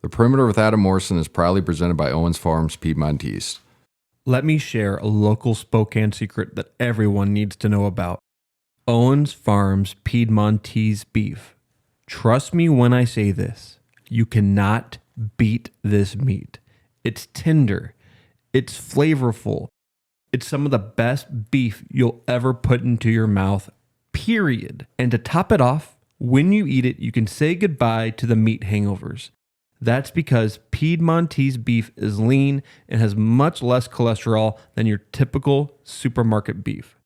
The Perimeter with Adam Morrison is proudly presented by Owens Farms Piedmontese. Let me share a local Spokane secret that everyone needs to know about. Owens Farms Piedmontese beef. Trust me when I say this. You cannot beat this meat. It's tender. It's flavorful. It's some of the best beef you'll ever put into your mouth, period. And to top it off, when you eat it, you can say goodbye to the meat hangovers. That's because Piedmontese beef is lean and has much less cholesterol than your typical supermarket beef.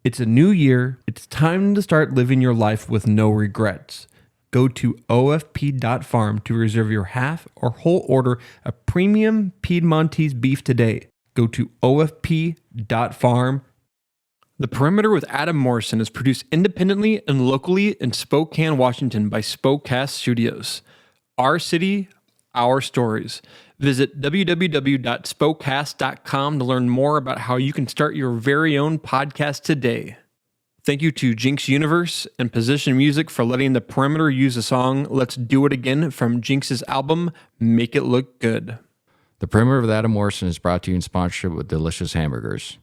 It's a new year. It's time to start living your life with no regrets. Go to ofp.farm to reserve your half or whole order of premium Piedmontese beef today. Go to ofp.farm. The Perimeter with Adam Morrison is produced independently and locally in Spokane, Washington by Spokast Studios. Our city, our stories. Visit www.spokast.com to learn more about how you can start your very own podcast today. Thank you to Jinx Universe and Position Music for letting the Perimeter use the song Let's Do It Again from Jinx's album, Make It Look Good. The Perimeter with Adam Morrison is brought to you in sponsorship with Delicious Hamburgers.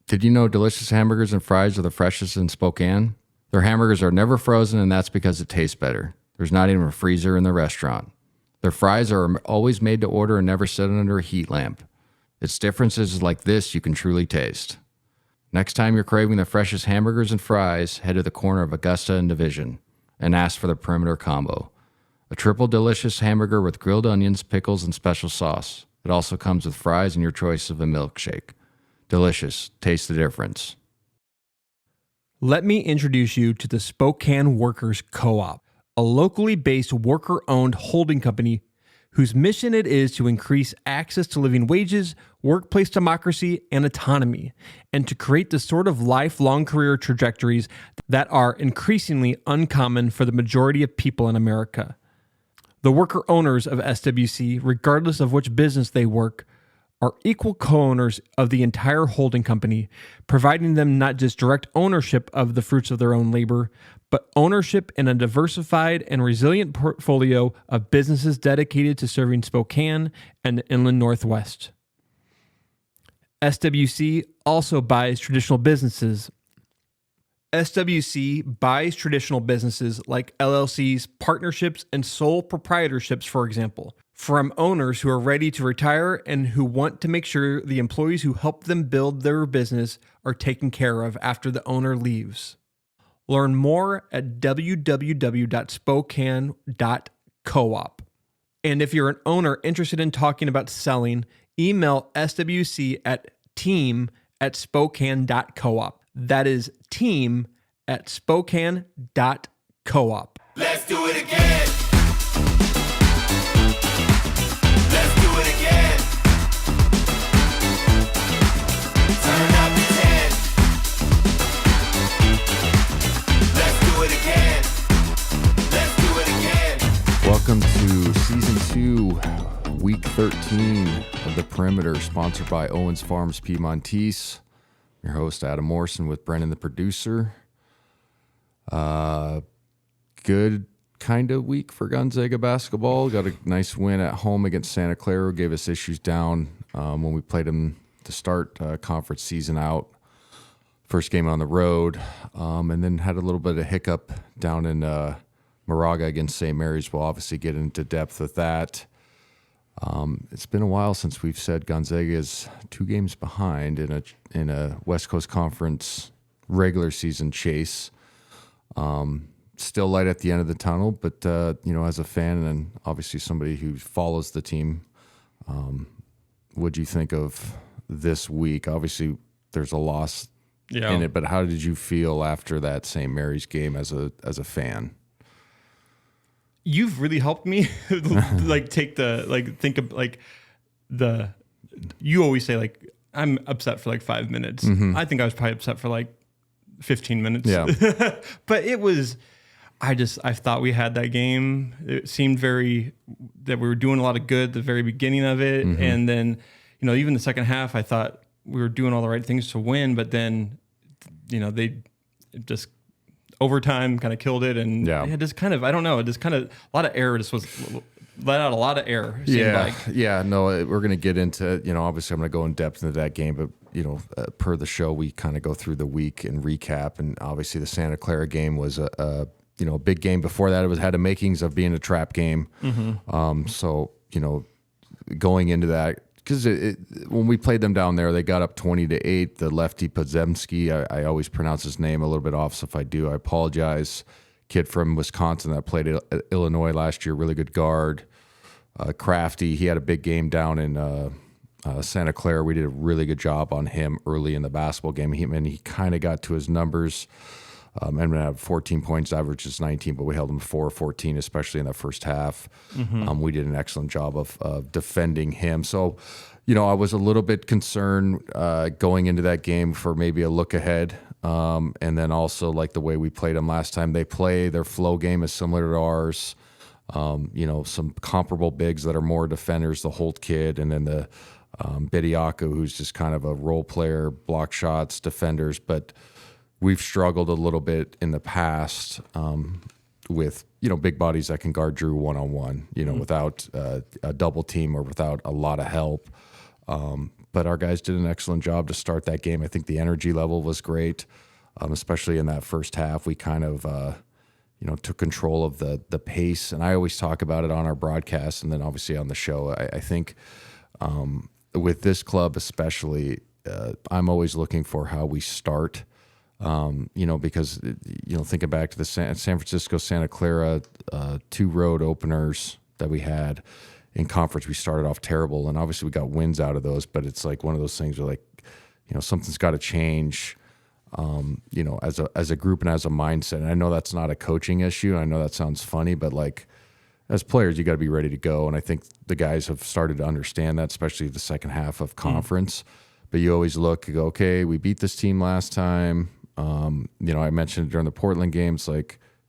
Did you know Delicious Hamburgers and Fries are the freshest in Spokane? Their hamburgers are never frozen, and that's because it tastes better. There's not even a freezer in the restaurant. Their fries are always made to order and never sit under a heat lamp. It's differences like this you can truly taste. Next time you're craving the freshest hamburgers and fries, head to the corner of Augusta and Division and ask for the Perimeter Combo. A triple delicious hamburger with grilled onions, pickles, and special sauce. It also comes with fries and your choice of a milkshake. Delicious. Taste the difference. Let me introduce you to the Spokane Workers Co-op, a locally based worker-owned holding company whose mission it is to increase access to living wages, workplace democracy, and autonomy, and to create the sort of lifelong career trajectories that are increasingly uncommon for the majority of people in America. The worker owners of SWC, regardless of which business they work, are equal co-owners of the entire holding company, providing them not just direct ownership of the fruits of their own labor, but ownership in a diversified and resilient portfolio of businesses dedicated to serving Spokane and the Inland Northwest. SWC also buys traditional businesses. SWC buys traditional businesses like LLCs, partnerships, and sole proprietorships, for example, from owners who are ready to retire and who want to make sure the employees who help them build their business are taken care of after the owner leaves. Learn more at www.spokane.coop. And if you're an owner interested in talking about selling, email SWC at team@spokane.coop. That is team@spokane.coop. Let's do it again. Let's do it again. Turn up the 10. Let's do it again. Let's do it again. Welcome to Season 2, Week 13 of The Perimeter, sponsored by Owens Farms Piedmontese. Your host, Adam Morrison, with Brennan, the producer. Good kind of week for Gonzaga basketball. Got a nice win at home against Santa Clara. Gave us issues down when we played them to start conference season out. First game on the road. And then had a little bit of hiccup down in Moraga against St. Mary's. We'll obviously get into depth with that. It's been a while since we've said Gonzaga is 2 games behind in a West Coast Conference regular season chase. Still light at the end of the tunnel, but as a fan and obviously somebody who follows the team, what'd you think of this week? Obviously, there's a loss in it, but how did you feel after that St. Mary's game as a fan? You've really helped me you always say I'm upset for 5 minutes. Mm-hmm. I think I was probably upset for 15 minutes. Yeah. But it was, I thought we had that game. It seemed that we were doing a lot of good at the very beginning of it. Mm-hmm. And then, even the second half, I thought we were doing all the right things to win, but then, they just overtime kind of killed it. And just kind of, I don't know, just kind of a lot of error. This was let out a lot of air. It seemed like. Yeah, no, we're going to get into, obviously I'm going to go in depth into that game, but, per the show, we kind of go through the week and recap. And obviously the Santa Clara game was a big game. Before that, had the makings of being a trap game. So, going into that, because when we played them down there, they got up 20-8. The lefty Podzemski, I always pronounce his name a little bit off, so if I do, I apologize. Kid from Wisconsin that played at Illinois last year, really good guard. Crafty, he had a big game down in Santa Clara. We did a really good job on him early in the basketball game. He kind of got to his numbers. And had 14 points, averages 19, but we held him 4-14, especially in that first half. We did an excellent job of defending him. So, I was a little bit concerned going into that game for maybe a look ahead. And then also like the way we played them last time. They play, their flow game is similar to ours. Some comparable bigs that are more defenders, the Holt kid, and then the Bediako, who's just kind of a role player, block shots, defenders, but we've struggled a little bit in the past with, big bodies that can guard Drew one-on-one, without a double team or without a lot of help. But our guys did an excellent job to start that game. I think the energy level was great, especially in that first half. We kind of, took control of the pace. And I always talk about it on our broadcast and then obviously on the show. I think with this club especially, I'm always looking for how we start. Because, thinking back to the San Francisco, Santa Clara, 2 road openers that we had in conference, we started off terrible, and obviously we got wins out of those, but it's like one of those things where something's got to change, as a group and as a mindset. And I know that's not a coaching issue. I know that sounds funny, but as players, you got to be ready to go. And I think the guys have started to understand that, especially the second half of conference. But you always look, you go, okay, we beat this team last time. I mentioned during the Portland games,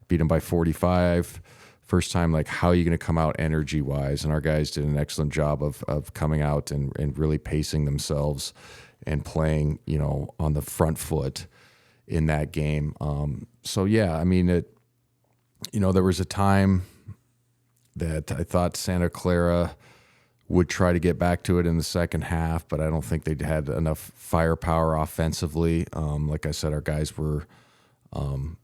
beat them by 45. First time, how are you going to come out energy wise? And our guys did an excellent job of coming out and really pacing themselves and playing, on the front foot in that game. There was a time that I thought Santa Clara would try to get back to it in the second half, but I don't think they had enough firepower offensively. Like I said, our guys were,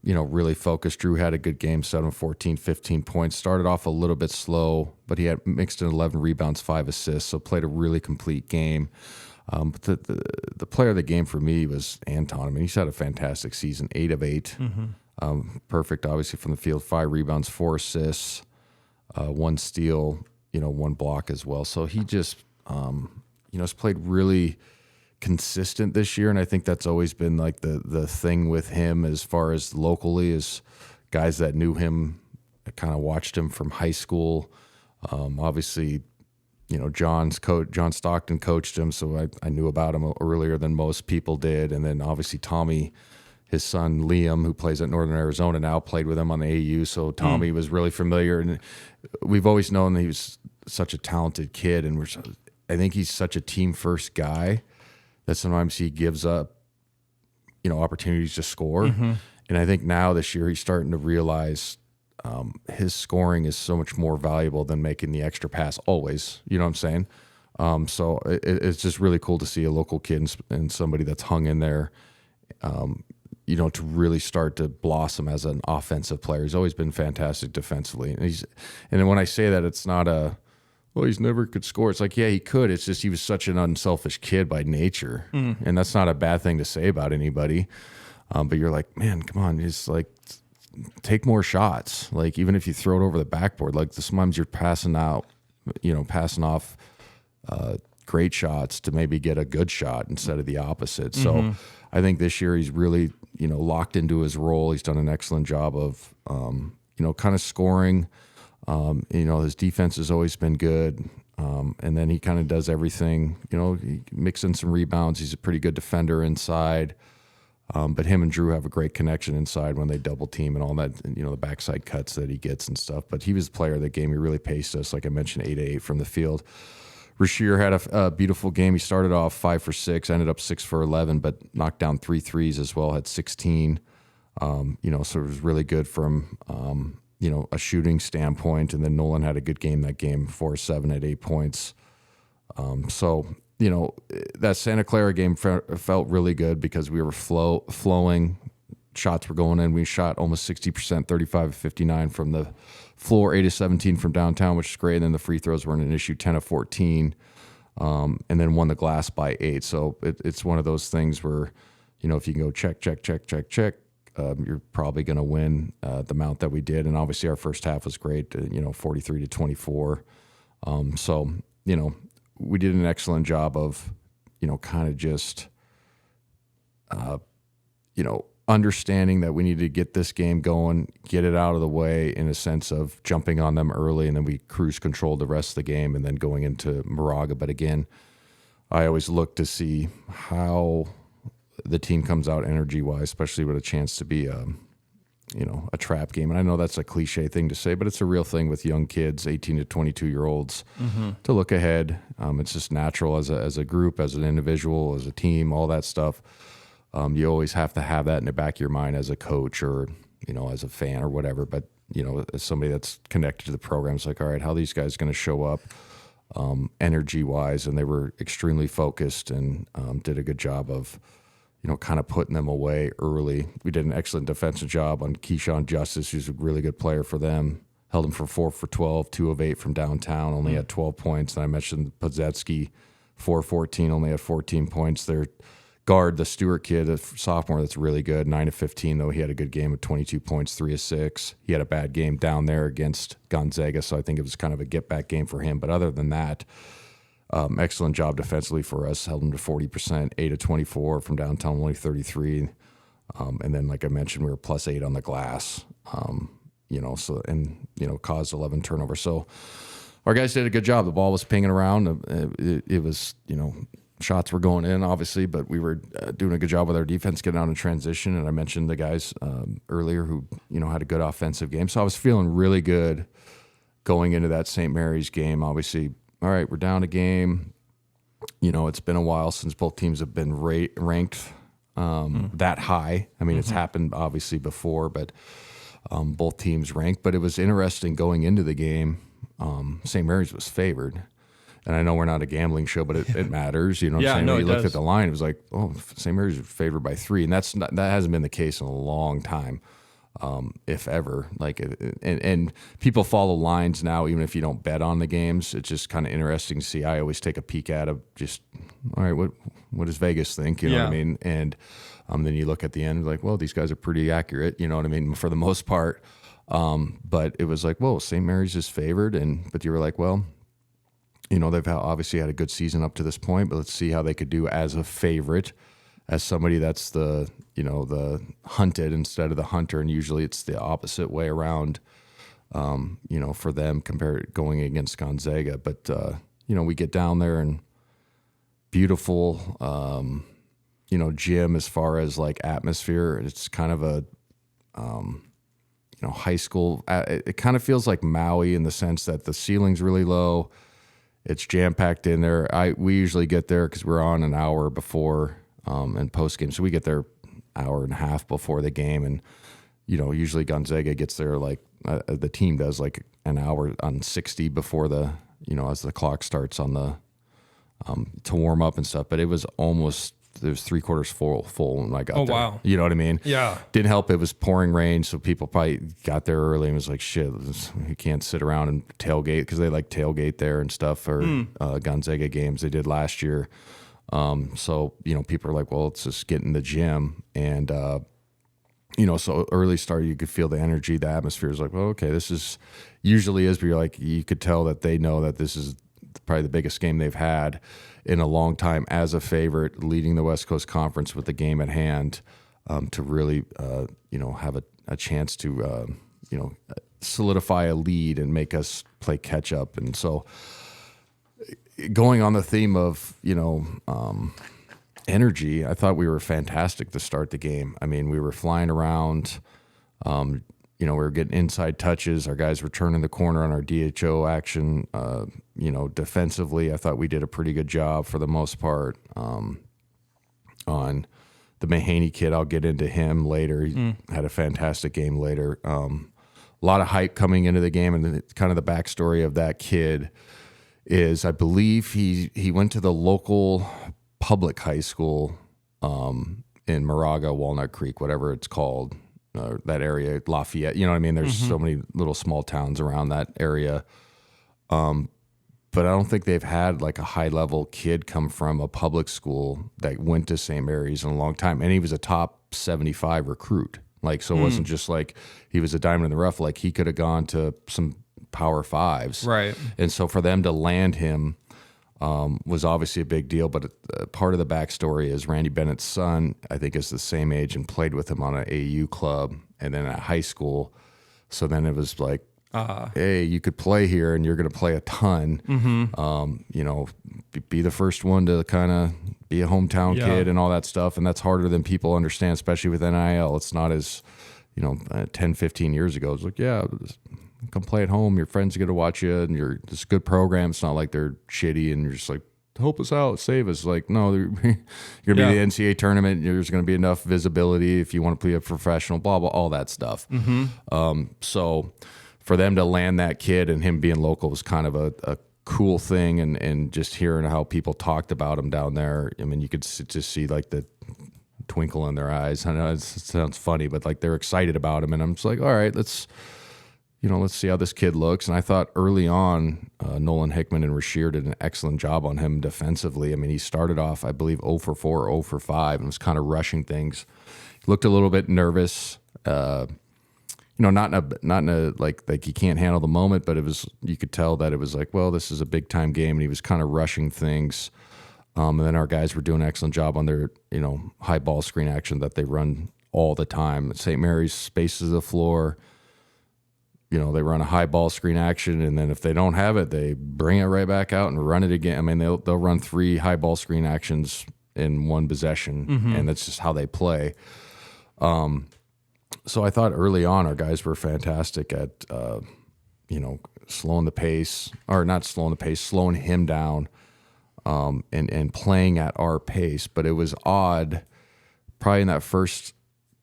really focused. Drew had a good game, 7, 14, 15 points. Started off a little bit slow, but he had mixed in 11 rebounds, 5 assists, so played a really complete game. But the player of the game for me was Anton. He's had a fantastic season, 8 of 8. Perfect, obviously, from the field, 5 rebounds, 4 assists, 1 steal, 1 block as well. So he just, has played really consistent this year. And I think that's always been the thing with him as far as locally, is guys that knew him, kind of watched him from high school. Obviously, John Stockton coached him, so I knew about him earlier than most people did. And then obviously Tommy, his son Liam, who plays at Northern Arizona now, played with him on the AU. So Tommy was really familiar, and we've always known that he was such a talented kid. And I think he's such a team first guy that sometimes he gives up, opportunities to score. And I think now this year he's starting to realize his scoring is so much more valuable than making the extra pass always. You know what I'm saying? So it's just really cool to see a local kid and somebody that's hung in there, to really start to blossom as an offensive player. He's always been fantastic defensively. And then when I say that, it's not he's never could score. It's yeah, he could. It's just he was such an unselfish kid by nature. And that's not a bad thing to say about anybody. But you're man, come on, just take more shots. Even if you throw it over the backboard, sometimes you're passing out, passing off great shots to maybe get a good shot instead of the opposite. So I think this year he's really, locked into his role. He's done an excellent job of, kind of scoring. His defense has always been good. And then he kind of does everything, he mixes in some rebounds. He's a pretty good defender inside. But him and Drew have a great connection inside when they double team and all that, and, the backside cuts that he gets and stuff. But he was the player of the game. He really paced us, like I mentioned, 8-8 from the field. Rasheer had a beautiful game. He started off 5 for 6, ended up 6 for 11, but knocked down 3 threes as well, had 16. So it was really good from, a shooting standpoint. And then Nolan had a good game that game, 4-7 at 8 points. So, that Santa Clara game felt really good because we were flowing. Shots were going in. We shot almost 60%, 35-59 from the floor, 8-17 from downtown, which is great. And then the free throws weren't an issue, 10-14, and then won the glass by 8. So it's one of those things where, if you can go check, you're probably going to win the amount that we did. And obviously our first half was great, 43-24. So, we did an excellent job of, kind of just, understanding that we needed to get this game going, get it out of the way in a sense of jumping on them early, and then we cruise controlled the rest of the game and then going into Moraga. But again, I always look to see how the team comes out energy-wise, especially with a chance to be a trap game. And I know that's a cliche thing to say, but it's a real thing with young kids, 18 to 22-year-olds, to look ahead. It's just natural as a group, as an individual, as a team, all that stuff. You always have to have that in the back of your mind as a coach or, as a fan or whatever. But, as somebody that's connected to the program, it's like, all right, how are these guys going to show up energy-wise? And they were extremely focused and did a good job of, kind of putting them away early. We did an excellent defensive job on Keyshawn Justice, who's a really good player for them. Held him for 4 for 12, 2 of 8 from downtown, only had 12 points. And I mentioned Pozetsky, 4-14, only had 14 points. Their guard, the Stewart kid, a sophomore that's really good, 9 of 15, though he had a good game of 22 points, 3 of 6. He had a bad game down there against Gonzaga, so I think it was kind of a get-back game for him. But other than that, excellent job defensively for us. Held them to 40%, 8 of 24 from downtown, only 33. And then, like I mentioned, we were plus 8 on the glass, caused 11 turnovers. So our guys did a good job. The ball was pinging around. It was, shots were going in, obviously, but we were doing a good job with our defense getting out in transition. And I mentioned the guys earlier who, had a good offensive game. So I was feeling really good going into that St. Mary's game. Obviously, all right, we're down a game. It's been a while since both teams have been ranked that high. I mean, it's happened obviously before, but both teams ranked. But it was interesting going into the game. St. Mary's was favored. And I know we're not a gambling show, but it matters. You know what I'm saying? No, when you it looked does. at the line, it was like, oh, St. Mary's is favored by 3. And that hasn't been the case in a long time, if ever. And people follow lines now, even if you don't bet on the games. It's just kind of interesting to see. I always take a peek at it, just, all right, what does Vegas think? You know what I mean? And then you look at the end, like, well, these guys are pretty accurate, you know what I mean, for the most part. But it was like, whoa, St. Mary's is favored. But you were like, well, they've obviously had a good season up to this point, but let's see how they could do as a favorite, as somebody that's the hunted instead of the hunter. And usually it's the opposite way around, for them compared going against Gonzaga. But, we get down there and beautiful, gym as far as like atmosphere. It's kind of a, high school. It kind of feels like Maui in the sense that the ceiling's really low. It's jam-packed in there. We usually get there because we're on an hour before and post-game. So we get there hour and a half before the game. And, usually Gonzaga gets there like the team does like an hour on 60 before as the clock starts on the to warm up and stuff. But it was almost, it was 3/4 full when I got there. Wow. You know what I mean? Yeah. Didn't help. It was pouring rain, so people probably got there early and was like, shit, you can't sit around and tailgate, because they like tailgate there and stuff for Gonzaga games they did last year. So, people are like, well, let's just get in the gym. And, so early start, you could feel the energy, the atmosphere is like, well, okay, this is usually is, but you're like, you could tell that they know that this is probably the biggest game they've had in a long time as a favorite, leading the West Coast Conference with the game at hand, to really, have a chance to, solidify a lead and make us play catch up. And so going on the theme of, energy, I thought we were fantastic to start the game. I mean, we were flying around, we were getting inside touches. Our guys were turning the corner on our DHO action. Defensively, I thought we did a pretty good job for the most part. On the Mahaney kid, I'll get into him later. He had a fantastic game later. a lot of hype coming into the game, and kind of the backstory of that kid is I believe he went to the local public high school in Moraga, Walnut Creek, whatever it's called, that area, Lafayette. You know what I mean? There's so many little small towns around that area. But I don't think they've had like a high level kid come from a public school that went to St. Mary's in a long time. And he was a top 75 recruit. Like, so it wasn't just like he was a diamond in the rough. Like, he could have gone to some Power Fives. Right. And so for them to land him was obviously a big deal. But part of the backstory is Randy Bennett's son, I think, is the same age and played with him on an AU club and then at high school. So then it was like, hey, you could play here and you're going to play a ton. You know, be the first one to kind of be a hometown kid and all that stuff. And that's harder than people understand, especially with NIL. It's not as, 10, 15 years ago. It's like, yeah, just come play at home. Your friends are going to watch you and it's a good program. It's not like they're shitty and you're just like, help us out, save us. Like, no, you're going to be in the NCAA tournament. There's going to be enough visibility if you want to play a professional, blah, blah, all that stuff. So for them to land that kid and him being local was kind of a cool thing. And just hearing how people talked about him down there, I mean, you could just see like the twinkle in their eyes. I know it sounds funny, but like they're excited about him. And I'm just like, all right, let's see how this kid looks. And I thought early on, Nolan Hickman and Rasheer did an excellent job on him defensively. I mean, he started off, I believe, 0 for 4, 0 for 5, and was kind of rushing things. He looked a little bit nervous. Not in a like he can't handle the moment, but you could tell that it was like, well, this is a big time game, and he was kind of rushing things. And then our guys were doing an excellent job on their high ball screen action that they run all the time. St. Mary's spaces the floor. They run a high ball screen action, and then if they don't have it, they bring it right back out and run it again. I mean, they'll run 3 high ball screen actions in one possession, and that's just how they play. So I thought early on our guys were fantastic at, slowing the pace, or not slowing the pace, slowing him down, and playing at our pace. But it was odd, probably in that first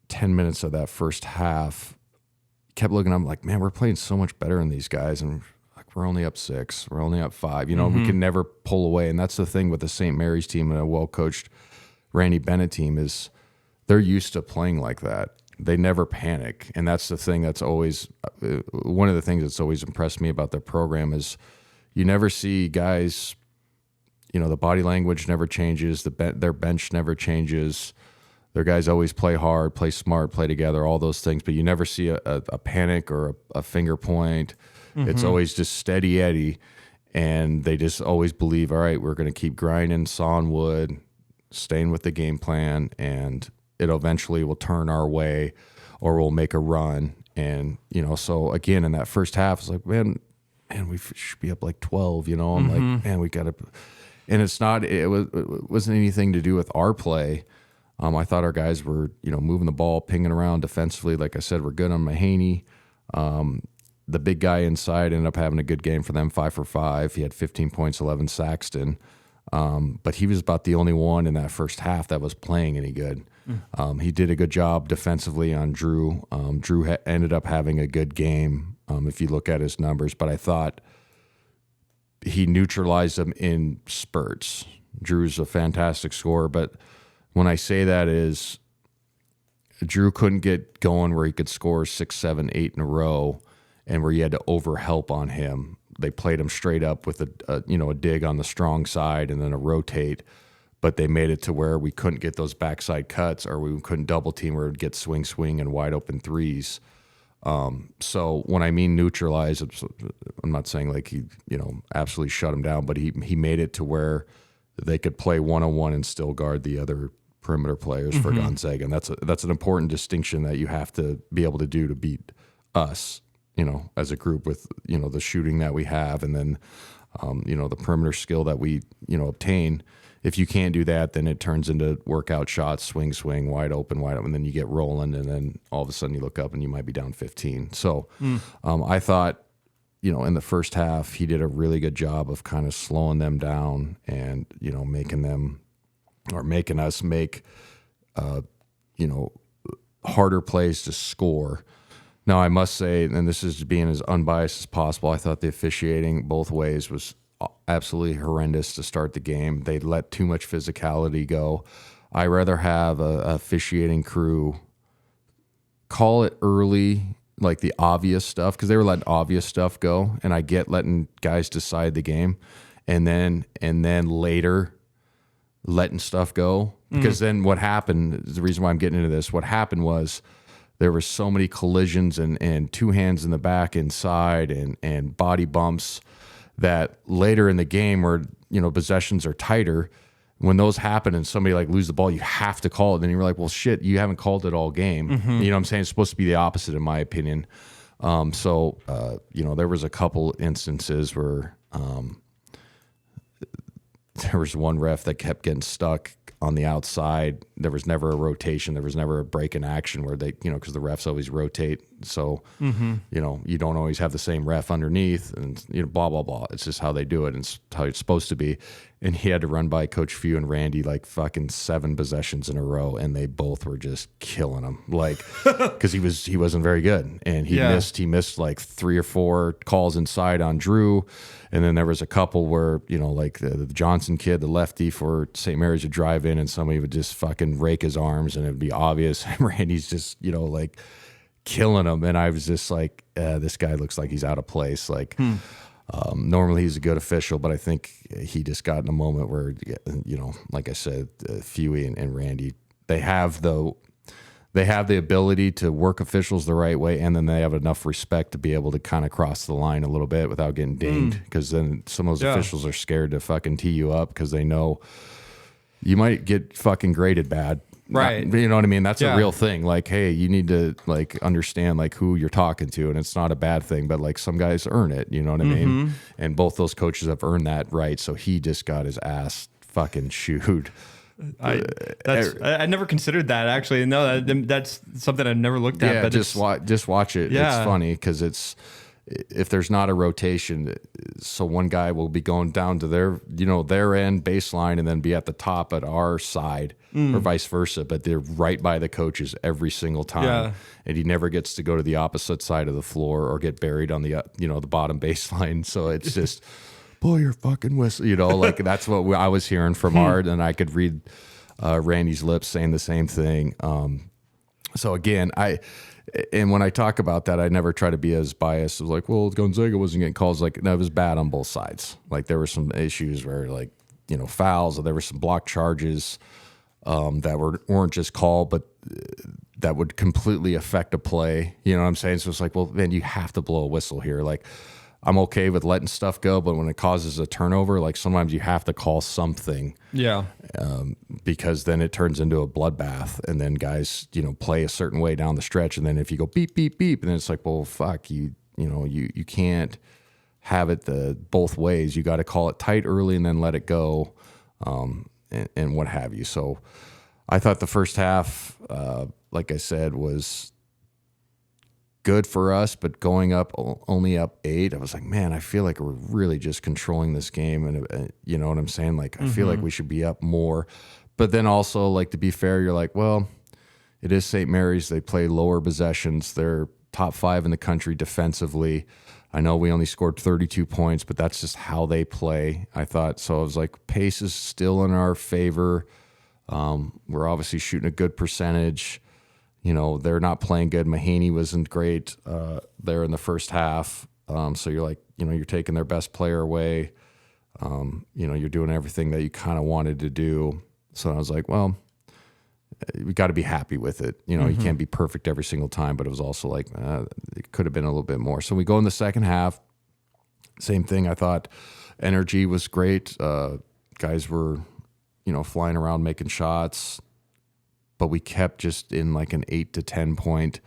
10 minutes of that first half, kept looking, I'm like, man, we're playing so much better than these guys, and like we're only up 6, we're only up 5. We can never pull away, and that's the thing with the St. Mary's team and a well-coached Randy Bennett team is they're used to playing like that. They never panic, and that's the thing that's always one of the things that's always impressed me about their program is you never see guys, the body language never changes, their bench never changes. Their guys always play hard, play smart, play together, all those things. But you never see a panic or a finger point. It's always just steady Eddie. And they just always believe, all right, we're going to keep grinding, sawing wood, staying with the game plan, and it eventually will turn our way or we'll make a run. And, so again, in that first half, it's like, man, we should be up like 12, I'm like, man, we got to. And it wasn't anything to do with our play. I thought our guys were, moving the ball, pinging around defensively. Like I said, we're good on Mahaney. The big guy inside ended up having a good game for them, 5 for 5. He had 15 points, 11 Saxton. But he was about the only one in that first half that was playing any good. He did a good job defensively on Drew. Drew ended up having a good game if you look at his numbers. But I thought he neutralized them in spurts. Drew's a fantastic scorer, but when I say that is Drew couldn't get going where he could score 6, 7, 8 in a row and where you had to overhelp on him. They played him straight up with a dig on the strong side and then a rotate, but they made it to where we couldn't get those backside cuts or we couldn't double team where it would get swing and wide open threes. So when I mean neutralize, I'm not saying like he, absolutely shut him down, but he made it to where they could play one-on-one and still guard the other perimeter players for Gonzaga. And that's an important distinction that you have to be able to do to beat us, as a group with, the shooting that we have and then, the perimeter skill that we, obtain. If you can't do that, then it turns into workout shots, swing, wide open, and then you get rolling, and then all of a sudden you look up and you might be down 15. So I thought, in the first half, he did a really good job of kind of slowing them down and, making us make, harder plays to score. No, I must say, and this is being as unbiased as possible, I thought the officiating both ways was absolutely horrendous to start the game. They let too much physicality go. I rather have a officiating crew call it early, like the obvious stuff, because they were letting obvious stuff go, and I get letting guys decide the game, and then later letting stuff go, because then what happened, the reason why I'm getting into this, what happened was there were so many collisions and two hands in the back inside and body bumps that later in the game where, possessions are tighter, when those happen and somebody like lose the ball, you have to call it. Then you're like, well, shit, you haven't called it all game. You know what I'm saying? It's supposed to be the opposite, in my opinion. So there was a couple instances where there was one ref that kept getting stuck on the outside. There was never a rotation. There was never a break in action where they, because the refs always rotate. So, you don't always have the same ref underneath and, blah, blah, blah. It's just how they do it. And it's how it's supposed to be. And he had to run by Coach Few and Randy like fucking 7 possessions in a row. And they both were just killing him. Like, cause he wasn't very good. And he missed like 3 or 4 calls inside on Drew. And then there was a couple where, like the Johnson kid, the lefty for St. Mary's, would drive in and somebody would just fucking rake his arms and it'd be obvious. And Randy's just, like killing him. And I was just like, this guy looks like he's out of place. Like, normally he's a good official, but I think he just got in a moment where, like I said, Fewy and Randy, they have the ability to work officials the right way, and then they have enough respect to be able to kind of cross the line a little bit without getting dinged, because then some of those officials are scared to fucking tee you up because they know you might get fucking graded bad. Right. You know what I mean? That's a real thing. Like, hey, you need to like understand like who you're talking to, and it's not a bad thing, but like some guys earn it, you know what I mean? And both those coaches have earned that right. So he just got his ass fucking chewed. I never considered that, actually. No, that's something I've never looked at. Yeah, but just watch it. Yeah. It's funny because if there's not a rotation, so one guy will be going down to their end baseline and then be at the top at our side, or vice versa, but they're right by the coaches every single time, and he never gets to go to the opposite side of the floor or get buried on the the bottom baseline. So it's just blow your fucking whistle, like that's what I was hearing from Art, and I could read Randy's lips saying the same thing. So again, and when I talk about that, I never try to be as biased as like, well, Gonzaga wasn't getting calls. Like, no, it was bad on both sides. Like, there were some issues where, like, fouls, or there were some block charges that weren't just called, but that would completely affect a play. You know what I'm saying? So it's like, well, then you have to blow a whistle here. Like, I'm okay with letting stuff go, but when it causes a turnover, like sometimes you have to call something. Yeah. Because then it turns into a bloodbath, and then guys, play a certain way down the stretch, and then if you go beep beep beep, and then it's like, well, fuck, you can't have it both ways. You got to call it tight early and then let it go, and what have you. So I thought the first half, like I said, was good for us, but going up only up 8, I was like, man, I feel like we're really just controlling this game, and you know what I'm saying? Like, I feel like we should be up more. But then also, like, to be fair, you're like, well, it is St. Mary's. They play lower possessions. They're top 5 in the country defensively. I know we only scored 32 points, but that's just how they play. I thought so. I was like, pace is still in our favor. We're obviously shooting a good percentage. They're not playing good. Mahaney wasn't great there in the first half. So you're like, you're taking their best player away. You're doing everything that you kind of wanted to do. So I was like, well, we got to be happy with it. You can't be perfect every single time, but it was also like, it could have been a little bit more. So we go in the second half, same thing. I thought energy was great. Guys were, flying around, making shots, but we kept just in like an 8 to 10 point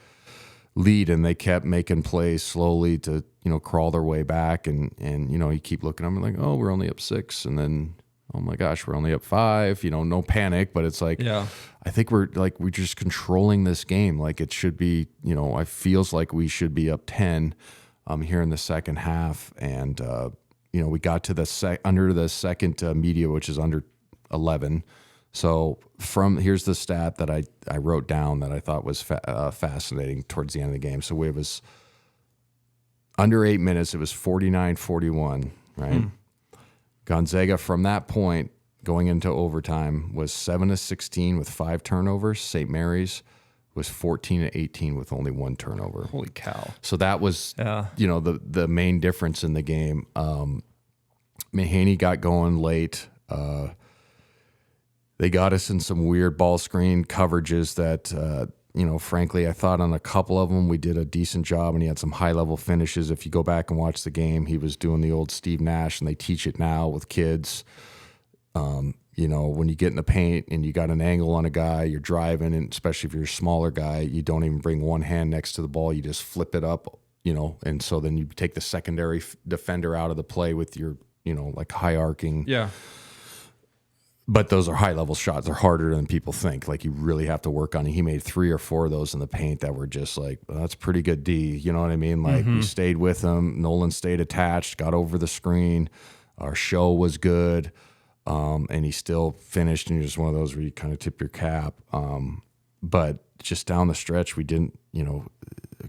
lead, and they kept making plays slowly to, crawl their way back. And you keep looking at them like, oh, we're only up 6. And then, oh my gosh, we're only up 5, no panic, but it's like, I think we're just controlling this game. Like it should be, it feels like we should be up 10 here in the second half. And, we got to under the second media, which is under 11. So here's the stat that I wrote down that I thought was fascinating towards the end of the game. So it was under 8 minutes. It was 49-41, right? Gonzaga from that point going into overtime was 7-16 with 5 turnovers. St. Mary's was 14-18 with only 1 turnover. Holy cow. So that was, the main difference in the game. Mahaney got going late. They got us in some weird ball screen coverages that, frankly, I thought on a couple of them we did a decent job, and he had some high-level finishes. If you go back and watch the game, he was doing the old Steve Nash, and they teach it now with kids. When you get in the paint and you got an angle on a guy, you're driving, and especially if you're a smaller guy, you don't even bring one hand next to the ball. You just flip it up, and so then you take the secondary defender out of the play with your, like high arcing. Yeah. But those are high-level shots. They're harder than people think. Like, you really have to work on it. He made 3 or 4 of those in the paint that were just like, well, that's pretty good D. You know what I mean? Like, we stayed with him. Nolan stayed attached, got over the screen. Our show was good. And he still finished, and just one of those where you kind of tip your cap. But just down the stretch, we didn't,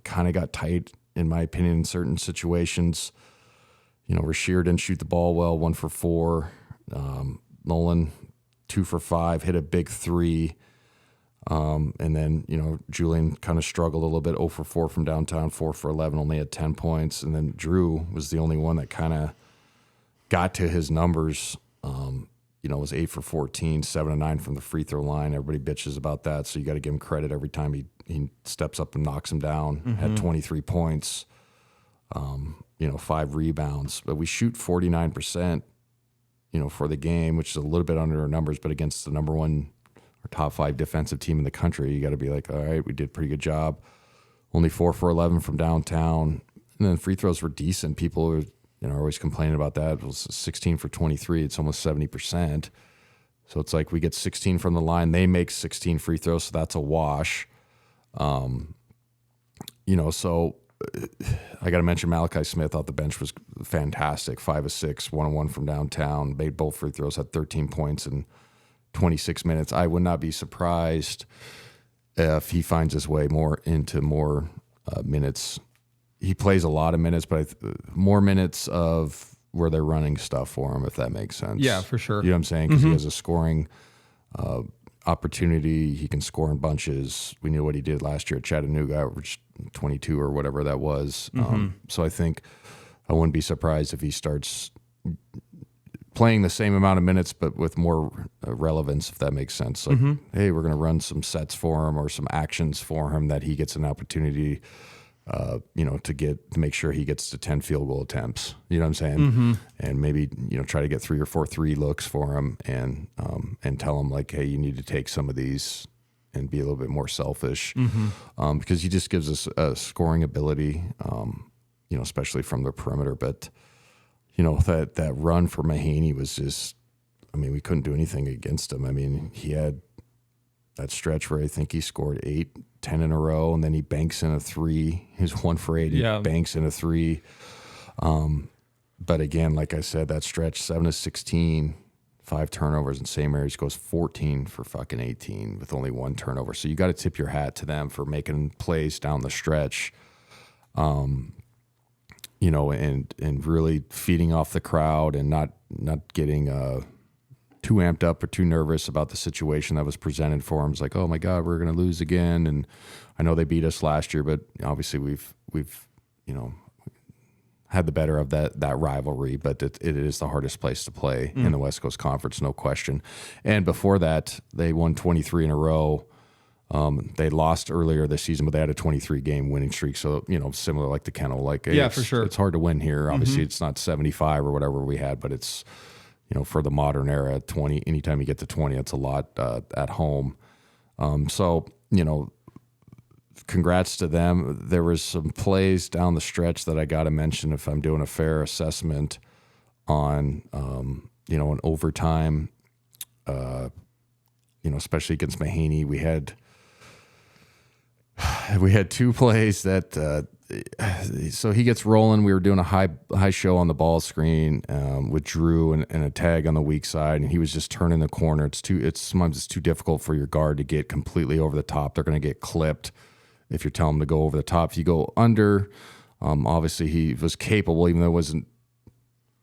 kind of got tight, in my opinion, in certain situations. Rasheer didn't shoot the ball well, 1 for 4. Nolan, 2 for 5, hit a big 3. And then, Julian kind of struggled a little bit, 0 for 4 from downtown, 4 for 11, only had 10 points. And then Drew was the only one that kind of got to his numbers. Was 8 for 14, 7 of 9 from the free throw line. Everybody bitches about that, so you got to give him credit every time he steps up and knocks him down. Had 23 points, 5 rebounds. But we shoot 49%, for the game, which is a little bit under our numbers, but against the number 1 or top 5 defensive team in the country, you got to be like, all right, we did a pretty good job. Only 4 for 11 from downtown, and then free throws were decent. People were always complaining about that. It was 16 for 23. It's almost 70%. So it's like we get 16 from the line. They make 16 free throws, so that's a wash. So I got to mention Malachi Smith off the bench was fantastic. 5 of 6, 1 of 1 from downtown. Made both free throws, had 13 points in 26 minutes. I would not be surprised if he finds his way into more minutes. He plays a lot of minutes, but more minutes of where they're running stuff for him, if that makes sense. Yeah, for sure. You know what I'm saying? Because he has a scoring opportunity. He can score in bunches. We knew what he did last year at Chattanooga, averaged 22 or whatever that was. So I think I wouldn't be surprised if he starts playing the same amount of minutes, but with more relevance, if that makes sense. Like, hey, we're going to run some sets for him or some actions for him that he gets an opportunity to make sure he gets to 10 field goal attempts, you know what I'm saying? And maybe, try to get 3 or 4 3 looks for him and tell him like, hey, you need to take some of these and be a little bit more selfish, because he just gives us a scoring ability, especially from the perimeter. But, that run for Mahaney was just, we couldn't do anything against him. He had that stretch where I think he scored 8, 10 in a row, and then he banks in a 3. He was 1 for 8. He banks in a 3. But again, like I said, that stretch, 7 of 16, 5 turnovers, and St. Mary's goes 14 for fucking 18 with only 1 turnover. So you got to tip your hat to them for making plays down the stretch, and really feeding off the crowd and not getting too amped up or too nervous about the situation that was presented for him. It's like, oh my God, we're going to lose again. And I know they beat us last year, but obviously we've had the better of that rivalry, but it is the hardest place to play in the West Coast Conference, no question. And before that, they won 23 in a row. They lost earlier this season, but they had a 23-game winning streak. So, similar like the Kennel, like, hey, for sure. It's hard to win here. Obviously it's not 75 or whatever we had, but it's, for the modern era, 20, anytime you get to 20, it's a lot at home. So, congrats to them. There was some plays down the stretch that I got to mention if I'm doing a fair assessment on, an overtime, especially against Mahaney. We had 2 plays that so he gets rolling. We were doing a high show on the ball screen with Drew and a tag on the weak side, and he was just turning the corner. Sometimes it's too difficult for your guard to get completely over the top. They're going to get clipped if you're telling them to go over the top. If you go under, obviously he was capable, even though he wasn't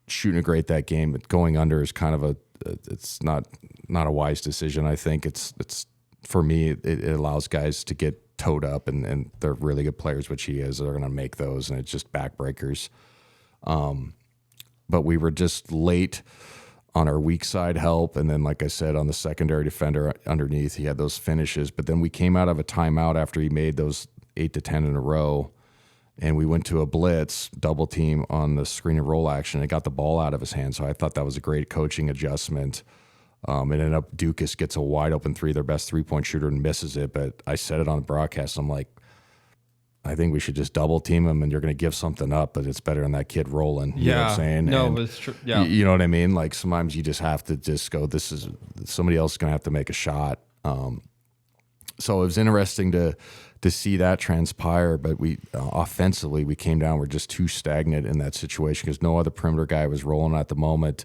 shooting it great that game. But going under is kind of it's not a wise decision. I think it's for me, it allows guys to get towed up, and they're really good players, which he is. They're going to make those, and it's just backbreakers. But we were just late on our weak side help, and then, like I said, on the secondary defender underneath, he had those finishes. But then we came out of a timeout after he made those 8 to 10 in a row, and we went to a blitz double team on the screen and roll action. It got the ball out of his hand, so I thought that was a great coaching adjustment. It ended up Dukas gets a wide open three, their best 3-point shooter, and misses it. But I said it on the broadcast. I'm like, I think we should just double team him, and you're going to give something up, but it's better than that kid rolling. You know what I'm saying? No, and it's true. Yeah. You know what I mean? Like sometimes you just have to just go, this is somebody else is going to have to make a shot. So it was interesting to see that transpire, but we offensively, we came down. We're just too stagnant in that situation because no other perimeter guy was rolling at the moment.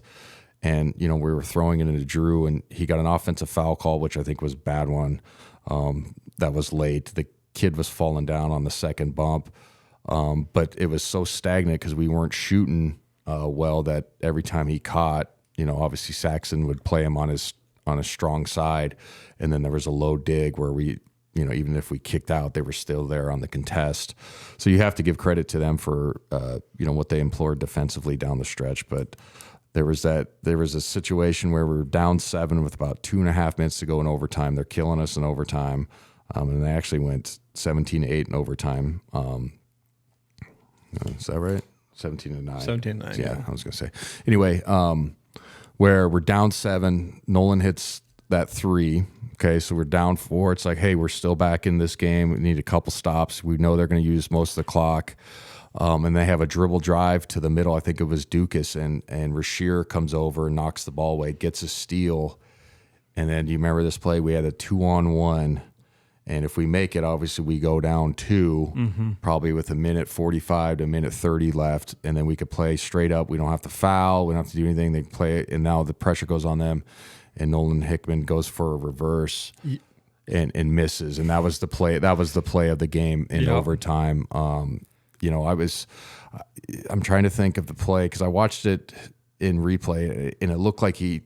And, we were throwing it into Drew, and he got an offensive foul call, which I think was a bad one. That was late. The kid was falling down on the second bump. But it was so stagnant because we weren't shooting well that every time he caught, obviously Saxon would play him on his strong side. And then there was a low dig where we, even if we kicked out, they were still there on the contest. So you have to give credit to them for, what they employed defensively down the stretch. But there was a situation where we were down 7 with about 2.5 minutes to go in overtime. They're killing us in overtime. And they actually went 17-8 in overtime. Is that right? 17-9. 17-9. Yeah, I was going to say. Anyway, where we're down 7, Nolan hits that 3. Okay, so we're down 4. It's like, hey, we're still back in this game. We need a couple stops. We know they're going to use most of the clock. And they have a dribble drive to the middle. I think it was Dukas, and Rasheer comes over and knocks the ball away, gets a steal. And then do you remember this play? We had a 2-on-1. And if we make it, obviously we go down 2, probably with 1:45 to 1:30 left. And then we could play straight up. We don't have to foul. We don't have to do anything. They play it. And now the pressure goes on them. And Nolan Hickman goes for a reverse and misses. And that was the play. That was the play of the game in overtime. I'm trying to think of the play because I watched it in replay, and it looked like he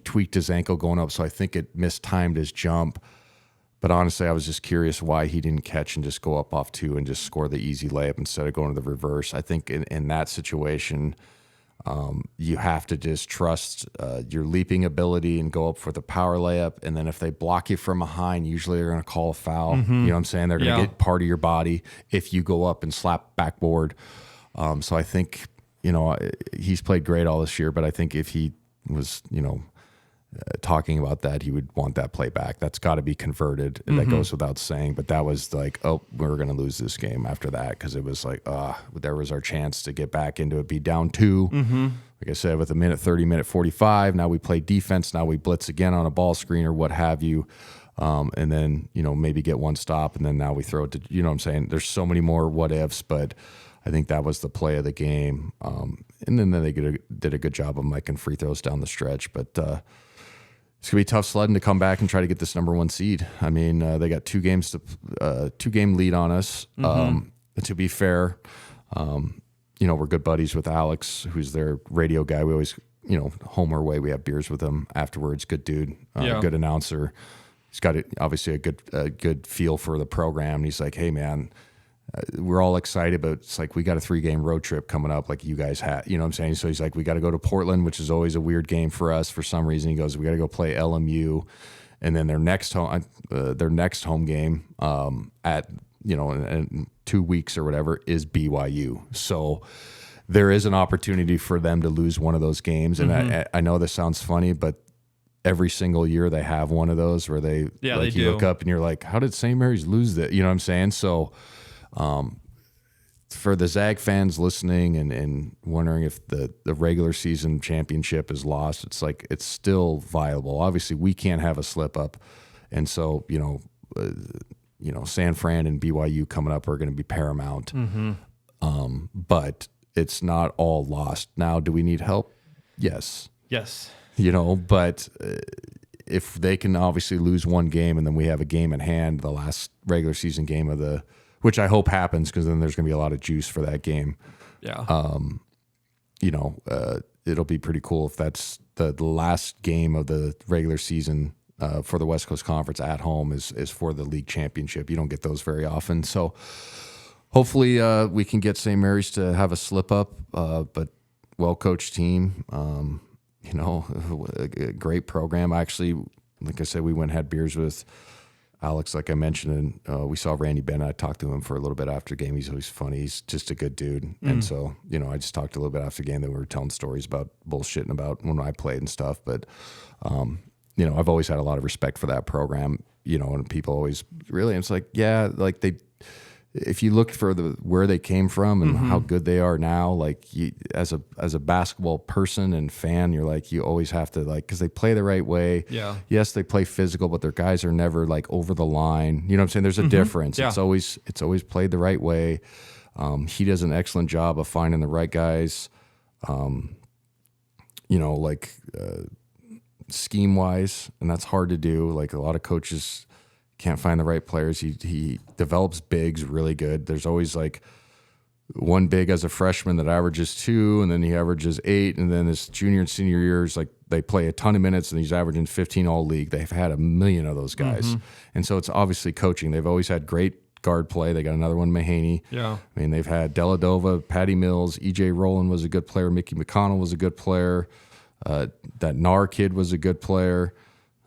tweaked his ankle going up, so I think it mistimed his jump. But honestly, I was just curious why he didn't catch and just go up off 2 and just score the easy layup instead of going to the reverse. I think in that situation, you have to just trust your leaping ability and go up for the power layup. And then if they block you from behind, usually they're going to call a foul. You know what I'm saying? They're going to get part of your body if you go up and slap backboard. So I think, he's played great all this year, but I think if he was, talking about that, he would want that play back. That's got to be converted. And that goes without saying. But that was like, we're going to lose this game after that because it was like, there was our chance to get back into it, be down 2. Like I said, with 1:30, 1:45. Now we play defense. Now we blitz again on a ball screen or what have you. And then, maybe get one stop. And then now we throw it to, you know what I'm saying? There's so many more what ifs, but I think that was the play of the game. And then they did a good job of making free throws down the stretch. But, it's gonna be tough sledding to come back and try to get this number 1 seed. I mean, they got 2 game lead on us. To be fair, we're good buddies with Alex, who's their radio guy. We always, home our way. We have beers with him afterwards. Good dude, good announcer. He's got obviously a good feel for the program. And he's like, hey man, we're all excited, but it's like we got a 3-game road trip coming up like you guys had. You know what I'm saying? So he's like, we got to go to Portland, which is always a weird game for us for some reason. He goes, we got to go play LMU. And then their next home game at, in 2 weeks or whatever is BYU. So there is an opportunity for them to lose one of those games. And I know this sounds funny, but every single year they have one of those where they you look up and you're like, how did St. Mary's lose that? You know what I'm saying? So for the Zag fans listening and wondering if the regular season championship is lost, it's like it's still viable. Obviously, we can't have a slip up, and so San Fran and BYU coming up are going to be paramount. But it's not all lost. Now, do we need help? Yes. Yes. But if they can obviously lose one game and then we have a game in hand, the last regular season game which I hope happens, because then there's going to be a lot of juice for that game. Yeah. It'll be pretty cool if that's the last game of the regular season for the West Coast Conference at home is for the league championship. You don't get those very often. So hopefully we can get St. Mary's to have a slip up, but well-coached team, a great program. Actually, like I said, we went and had beers with Alex, like I mentioned, and we saw Randy Bennett. I talked to him for a little bit after the game. He's always funny. He's just a good dude. And so, I just talked a little bit after the game that we were telling stories about bullshitting about when I played and stuff. But, I've always had a lot of respect for that program, and people always really, it's like, yeah, like if you look for where they came from and how good they are now, like as a basketball person and fan, you're like, you always have to because they play the right way. Yeah. Yes, they play physical, but their guys are never like over the line. You know what I'm saying? There's a difference. Yeah. It's always played the right way. He does an excellent job of finding the right guys. Scheme wise, and that's hard to do. Like a lot of coaches can't find the right players. He develops bigs really good. There's always like one big as a freshman that averages 2, and then he averages 8, and then his junior and senior years, like they play a ton of minutes, and he's averaging 15 all league. They've had a million of those guys, and so it's obviously coaching. They've always had great guard play. They got another one, Mahaney. Yeah, I mean they've had Deladova, Patty Mills, EJ Rowland was a good player, Mickey McConnell was a good player. That Nar kid was a good player.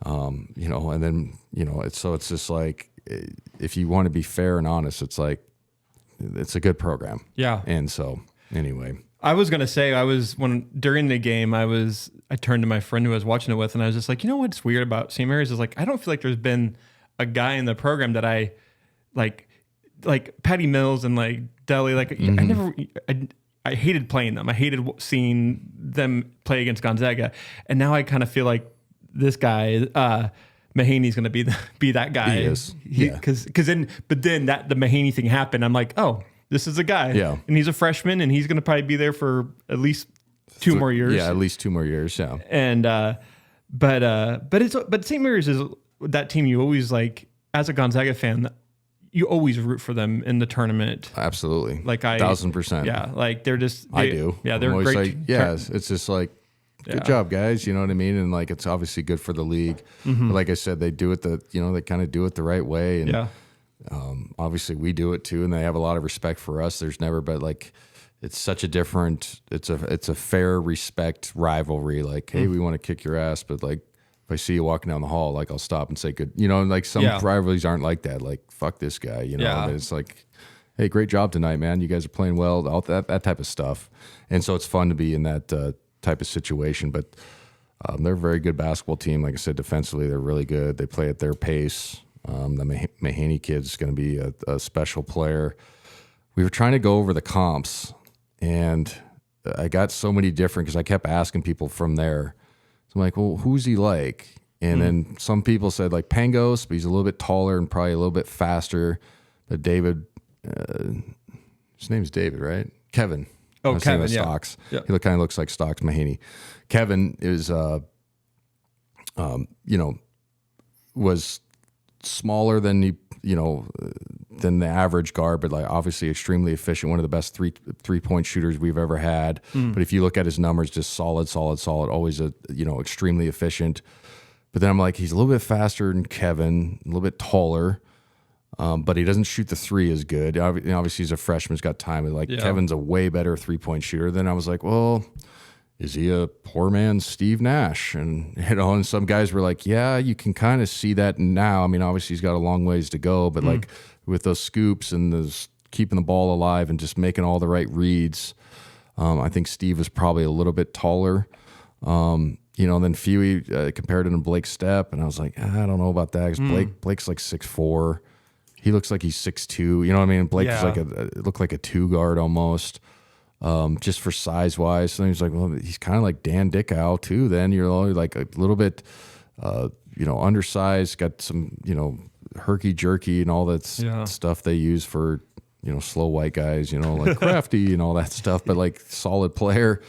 And then, it's just like, if you want to be fair and honest, it's like, it's a good program. Yeah. And so anyway, I was going to say, during the game, I turned to my friend who I was watching it with, and I was just like, what's weird about St. Mary's is like, I don't feel like there's been a guy in the program that I like Patty Mills and like Deli, like I hated playing them. I hated seeing them play against Gonzaga. And now I kind of feel like this guy, Mahaney's going to be that guy. He is. But then the Mahaney thing happened. I'm like, oh, this is a guy. Yeah. And he's a freshman, and he's going to probably be there for at least 2 more years. Yeah, at least 2 more years. Yeah. And but St. Mary's is that team you always like as a Gonzaga fan. You always root for them in the tournament. Absolutely. Like 1,000%. Yeah. Like I do. Yeah. They're always great. like, it's just like, good job, guys. You know what I mean? And like, it's obviously good for the league. But like I said, they do it they kind of do it the right way. And obviously we do it too. And they have a lot of respect for us. There's never, but like, it's such a different, it's a fair respect rivalry. Like, hey, we want to kick your ass. But like, if I see you walking down the hall, like I'll stop and say good, and like some rivalries aren't like that. Like, fuck this guy, But it's like, hey, great job tonight, man. You guys are playing well, all that type of stuff. And so it's fun to be in that type of situation. But they're a very good basketball team. Like I said, defensively, they're really good. They play at their pace. The Mahaney kid's going to be a special player. We were trying to go over the comps, and I got so many different because I kept asking people from there. So I'm like, well, who's he like? And then some people said like Pangos, but he's a little bit taller and probably a little bit faster. But David, his name's David, right? Kevin. Oh, Kevin, yeah. Stocks. Yeah. He kind of looks like Stocks Mahaney. Kevin is, was smaller than than the average guard, but like obviously extremely efficient. One of the best three-point shooters we've ever had. But if you look at his numbers, just solid. Always extremely efficient. But then I'm like, he's a little bit faster than Kevin, a little bit taller. But he doesn't shoot the 3 as good. Obviously, he's a freshman. He's got time. And Kevin's a way better 3-point shooter. Then I was like, well, is he a poor man's Steve Nash? And and some guys were like, yeah, you can kind of see that now. I mean, obviously, he's got a long ways to go. But like with those scoops and those keeping the ball alive and just making all the right reads, I think Steve was probably a little bit taller. Then Fewy compared him to Blake Stepp. And I was like, I don't know about that. Because Blake's like 6'4". He looks like he's 6'2". You know what I mean? Blake is like looked like a 2 guard almost, just for size wise. So he's like, well, he's kind of like Dan Dickow too. Then you're like a little bit, undersized, got some, herky jerky and all that stuff they use for, slow white guys, like Crafty and all that stuff, but like solid player.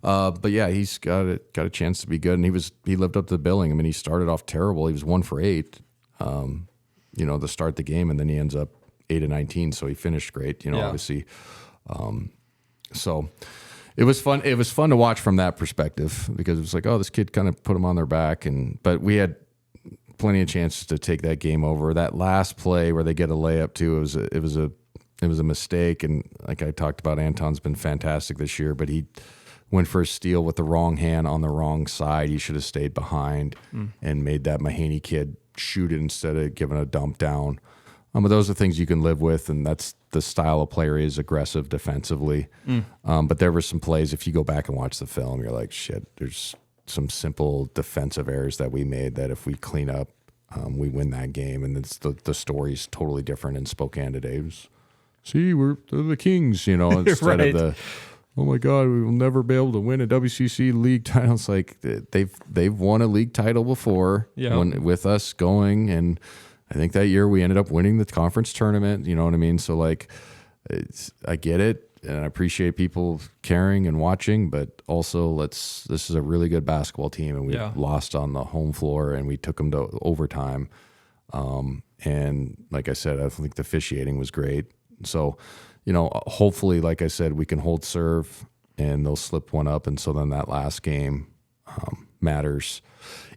But yeah, he's got a chance to be good, and he lived up to the billing. I mean, he started off terrible. He was 1 for 8, to start the game, and then he ends up 8 of 19. So he finished great, obviously. So it was fun. It was fun to watch from that perspective, because it was like, oh, this kid kind of put him on their back, but we had plenty of chances to take that game over. That last play where they get a layup too, it was a mistake. And like I talked about, Anton's been fantastic this year, but he went for a steal with the wrong hand on the wrong side. He should have stayed behind and made that Mahaney kid shoot it instead of giving a dump down. But those are things you can live with, and that's the style of player is aggressive defensively. But there were some plays, if you go back and watch the film, you're like, shit, there's some simple defensive errors that we made that if we clean up, we win that game. And it's the story's totally different in Spokane today. It was, see, we're the Kings, instead Right. of the, oh my God, we will never be able to win a WCC league title. It's like they've won a league title before with us going, and I think that year we ended up winning the conference tournament. You know what I mean? So like, I get it, and I appreciate people caring and watching, but also this is a really good basketball team, and we lost on the home floor, and we took them to overtime. And like I said, I think the officiating was great. So, hopefully, like I said, we can hold serve and they'll slip one up. And so then that last game matters.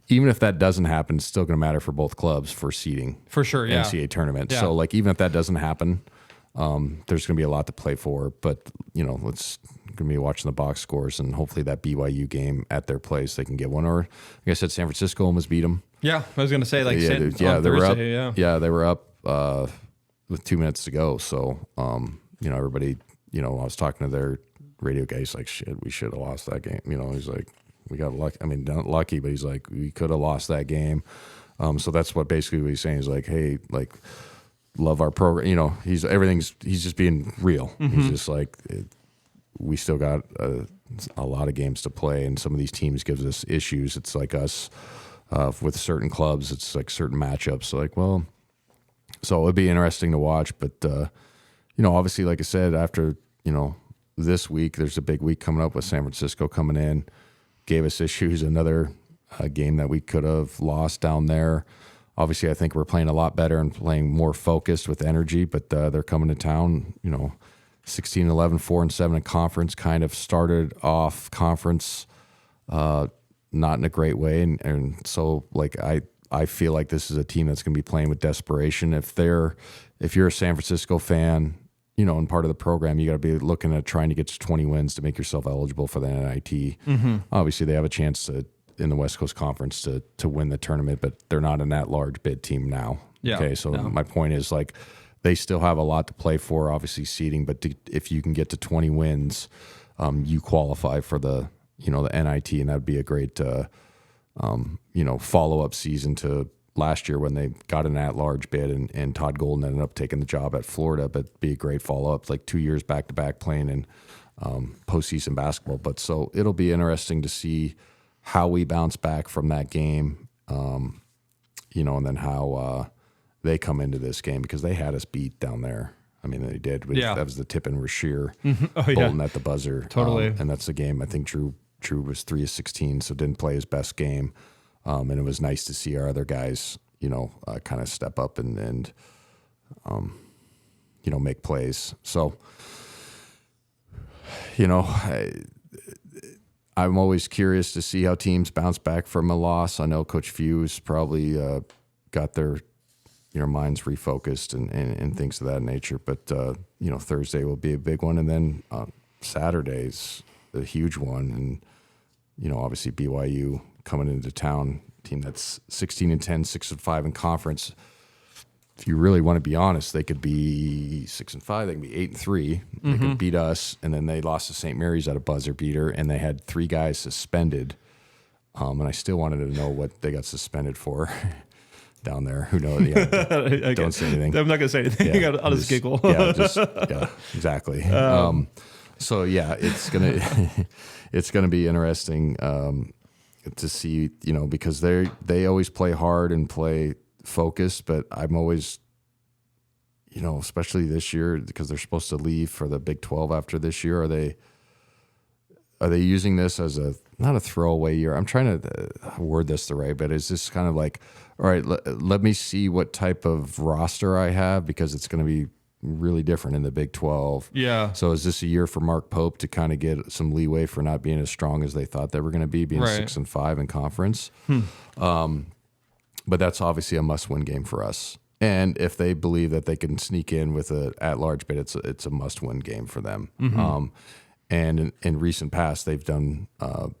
Even if that doesn't happen, it's still going to matter for both clubs for seeding. For sure, yeah. NCAA tournament. Yeah. So, like, even if that doesn't happen, there's going to be a lot to play for. But, it's going to be watching the box scores, and hopefully that BYU game at their place, they can get one. Or, like I said, San Francisco almost beat them. Yeah, I was going to say, like, they Thursday, were up. yeah. They were up with 2 minutes to go. So, everybody, I was talking to their radio guy. He's like, shit, we should have lost that game. He's like, we got lucky. I mean, not lucky, but he's like, we could have lost that game. So that's what basically what he's saying. He's like, hey, like, love our program. He's just being real. He's just like, we still got a lot of games to play, and some of these teams gives us issues. It's like us with certain clubs. It's like certain matchups. So like, well, so it'd be interesting to watch. But obviously, like I said, after this week, there's a big week coming up with San Francisco coming in. Gave us issues. Another game that we could have lost down there. Obviously, I think we're playing a lot better and playing more focused with energy, but they're coming to town, 16-11, 4-7 in conference, kind of started off conference not in a great way. And so, like, I feel like this is a team that's going to be playing with desperation. If you're a San Francisco fan, and part of the program, you got to be looking at trying to get to 20 wins to make yourself eligible for the NIT. Obviously, they have a chance in the West Coast Conference to win the tournament, but they're not an at-large bid team now. Yeah. Okay, so my point is, like, they still have a lot to play for, obviously seeding, but if you can get to 20 wins, you qualify for the NIT, and that'd be a great follow-up season to last year when they got an at-large bid, and Todd Golden ended up taking the job at Florida, but be a great follow-up, like 2 years back-to-back playing in postseason basketball. But so it'll be interesting to see how we bounce back from that game, and then how they come into this game, because they had us beat down there. I mean, they did. That was the tip in Rasheer, Bolton at the buzzer. Totally. And that's the game. I think Drew was 3 of 16, so didn't play his best game. And it was nice to see our other guys, kind of step up and make plays. So, I'm always curious to see how teams bounce back from a loss. I know Coach Few's probably got their minds refocused and things of that nature. But, Thursday will be a big one. And then Saturday's a huge one. And, obviously BYU coming into town, team that's 16-10, 6-5 in conference. If you really want to be honest, they could be 6-5, they can be 8-3. They could beat us, and then they lost to St. Mary's at a buzzer beater, and they had 3 guys suspended. And I still wanted to know what they got suspended for down there. Who knows? Yeah, don't say anything. I'm not going to say anything. Yeah, I'll just giggle. Yeah, exactly. So yeah, it's gonna be interesting to see, because they always play hard and play focused, but I'm always, especially this year because they're supposed to leave for the Big 12 after this year. Are they using this as not a throwaway year? I'm trying to word this the right, but is this kind of like, all right, let me see what type of roster I have because it's going to be really different in the Big 12. Yeah. So is this a year for Mark Pope to kind of get some leeway for not being as strong as they thought they were going to be, being 6-5 in conference? But that's obviously a must-win game for us. And if they believe that they can sneak in with a at-large bid, it's a must-win game for them. And in recent past, they've done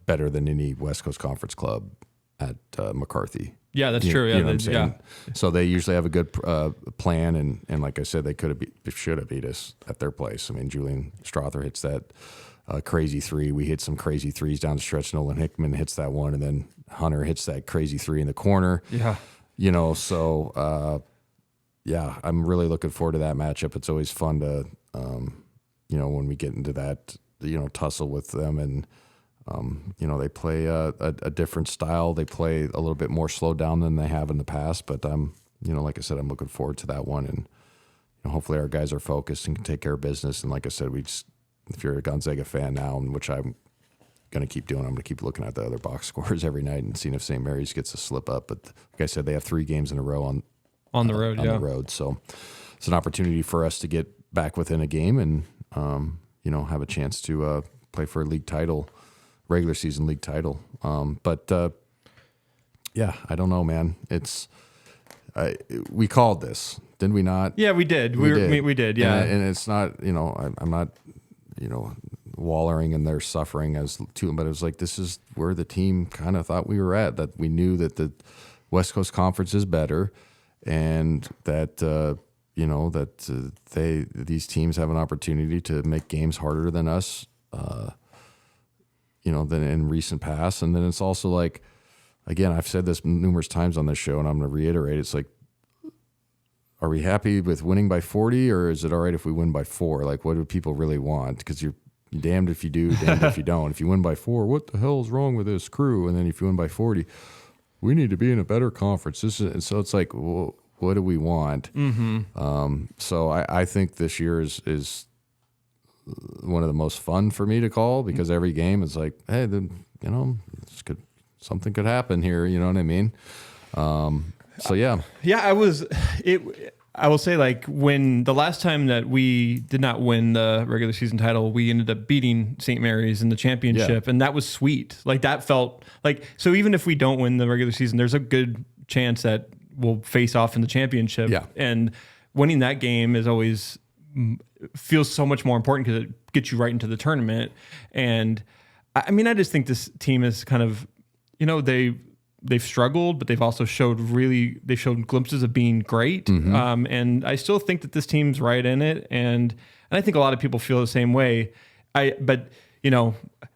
better than any West Coast Conference club at McCarthy. Yeah, that's true. Yeah, you know what I'm saying? So they usually have a good plan, and like I said, they should have beat us at their place. I mean, Julian Strother hits that crazy three. We hit some crazy threes down the stretch. Nolan Hickman hits that one, and then Hunter hits that crazy three in the corner. Yeah. So I'm really looking forward to that matchup. It's always fun to, when we get into that, tussle with them, and they play a different style. They play a little bit more slowed down than they have in the past. But like I said, I'm looking forward to that one, and hopefully our guys are focused and can take care of business. And like I said, if you're a Gonzaga fan now, which I'm going to keep doing, I'm going to keep looking at the other box scores every night and seeing if St. Mary's gets a slip up. But like I said, they have 3 games in a row on the road. So it's an opportunity for us to get back within a game and have a chance to play for a league title, regular season league title. I don't know, man. We called this, didn't we not? Yeah, we did. We did. Yeah, and it's not. I'm not. Wallowing in their suffering as too, but it was like this is where the team kind of thought we were at. That we knew that the West Coast Conference is better, and that these teams have an opportunity to make games harder than us, than in recent past. And then it's also like, again, I've said this numerous times on this show, and I'm going to reiterate. It's like, are we happy with winning by 40, or is it all right if we win by 4? Like, what do people really want? Because you're damned if you do, damned if you don't. If you win by 4, what the hell is wrong with this crew? And then if you win by 40, we need to be in a better conference. So it's like, well, what do we want? So I think this year is one of the most fun for me to call, because every game is like, hey, something could happen here. You know what I mean? I will say, like, when the last time that we did not win the regular season title, we ended up beating St. Mary's in the championship, and that was sweet. Like, that felt like, so even if we don't win the regular season, there's a good chance that we'll face off in the championship. Yeah. And winning that game is always feels so much more important because it gets you right into the tournament. And I mean, I just think this team is kind of, they've struggled, but they've also showed glimpses of being great. And I still think that this team's right in it. And I think a lot of people feel the same way. But